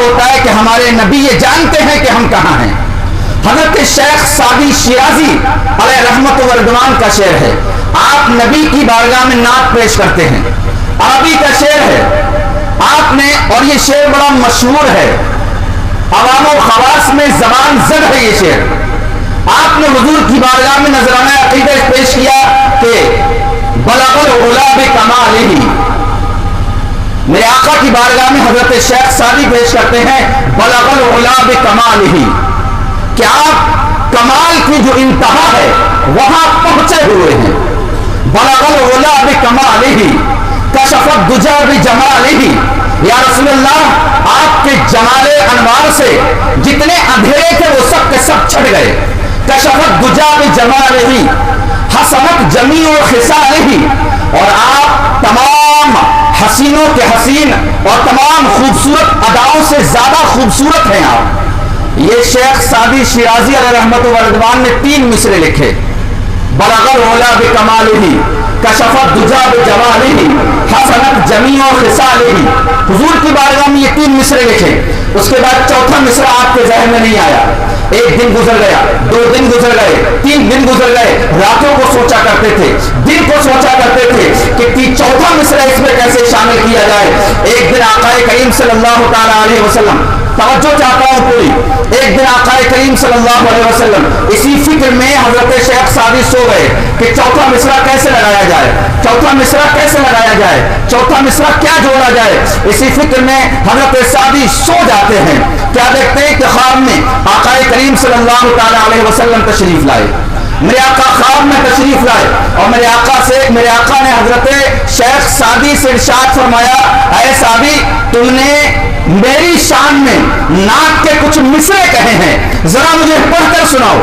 ہوتا ہے کہ ہمارے نبی یہ جانتے ہیں کہ ہم کہاں ہیں۔ حضرت شیخ سعدی شیرازی علیہ رحمت و رضوان کا شعر ہے، آپ نبی کی بارگاہ میں نعت پیش کرتے ہیں، عربی کا شعر ہے آپ نے، اور یہ شعر بڑا مشہور ہے، عوام و خواص میں زبان زد ہے یہ شعر۔ آپ نے حضور کی بارگاہ میں نذرانہ عقیدہ پیش کیا کہ بلغ العلا بکمالہ، میرے آقا کی بارگاہ میں حضرت شیخ سعدی پیش کرتے ہیں بلغ العلا بکمالہ، کہ آپ کمال کی جو انتہا ہے وہاں پہنچے ہوئے ہیں۔ بلغ العلا بکمالہ کشف الدجی بجمالہ، یا رسول اللہ آپ کے جمال انوار سے جتنے اندھیرے تھے وہ سب کے سب چھٹ گئے۔ کشف الدجی بجمالہ حسنت جمیع خصالہ، اور آپ تمام حسینوں کے حسین اور تمام خوبصورت اداؤں سے زیادہ خوبصورت ہیں آپ۔ یہ شیخ سعدی شیرازی علیہ رحمت و رضوان نے 3 مصرے لکھے، بلغ العلا بکمالہ کشف الدجی بجمالہ حسنت جمیع خصالہ، حضور کی بارگاہ میں یہ 3 مصرے لکھے۔ اس کے بعد چوتھا مصرع آپ کے ذہن میں نہیں آیا۔ ایک دن گزر گیا، 2 دن گزر گئے، 3 دن گزر گئے، راتوں کو سوچا کرتے تھے، دن کو سوچا کرتے تھے کہ چوتھا مصرع اس میں کیسے شامل کیا جائے۔ ایک دن آقا کریم صلی اللہ تعالی علیہ وسلم، توجہ چاہتا ہوں پوری، ایک دن آقا کریم صلی اللہ علیہ وسلم اسی فکر میں حضرت شیخ سعدی سو گئے کہ چوتھا مصرع کیسے لگایا جائے، چوتھا مصرع کیسے لگایا جائے، چوتھا مصرع کیا جوڑا جائے۔ اسی فکر میں حضرت سعدی سو جاتے ہیں، کیا دیکھتے ہیں کہ خواب میں آقا کریم صلی اللہ تعالی علیہ وسلم تشریف لائے، میرے آقا خواب میں تشریف لائے، اور میرے آقا نے حضرت شیخ سعدی سے ارشاد فرمایا، اے سعدی تم نے میری شان میں نعت کے کچھ مصرے کہے ہیں، ذرا مجھے پڑھ کر سناؤ۔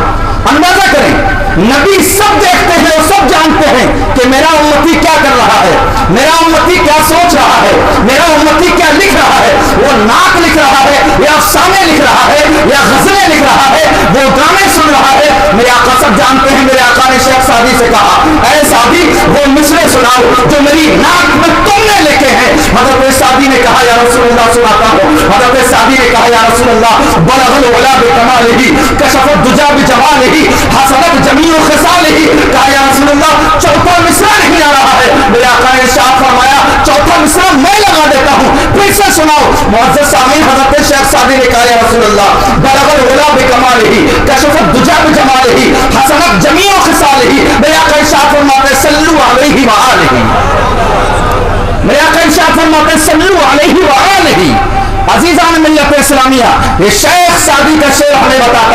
اندازہ کریں نبی سب دیکھتے ہیں اور سب جانتے ہیں کہ میرا امتی کیا کر رہا ہے، میرا امتی کیا سوچ رہا ہے، میرا امتی کیا لکھ رہا ہے، وہ نعت لکھ رہا ہے یا افسانے لکھ رہا ہے یا غزلیں لکھ رہا ہے، وہ گانے سن رہا ہے، میرے آقا سب جانتے ہیں۔ میرے آقا نے شیخ سعدی سے کہا، اے سعدی وہ مصرے سناؤ جو میری نعت میں تم نے لکھے ہیں۔ حضرت سعدی نے کہا یا رسول اللہ سناتا ہوں۔ حضرت سعدی نے کہا یا رسول اللہ بلغ العلا بکمالہ کشف الدجی بجمالہ حسنت جمیع خصالہ، کہا یا رسول اللہ چوتھا مصرع نہیں آ رہا ہے۔ میرے آقا نے ارشاد فرمایا چوتھا مصرع میں لگا دیتا ہوں، پھر سے سناؤ۔ معزز سامعین حضرت شیخ سعدی نے کہا یا رسول اللہ بلغ العلا بکمالہ کشف الدجی بجمالہ حسنت جمیع خصالہ، میرے آقا ارشاد فرماتے صلو علیہ وآلہ، میرے آقا ارشاد فرماتے صلو علیہ وآلہ۔ عزیزان ملت اسلامیہ، یہ شیخ سعدی کا شعر ہمیں بتاتا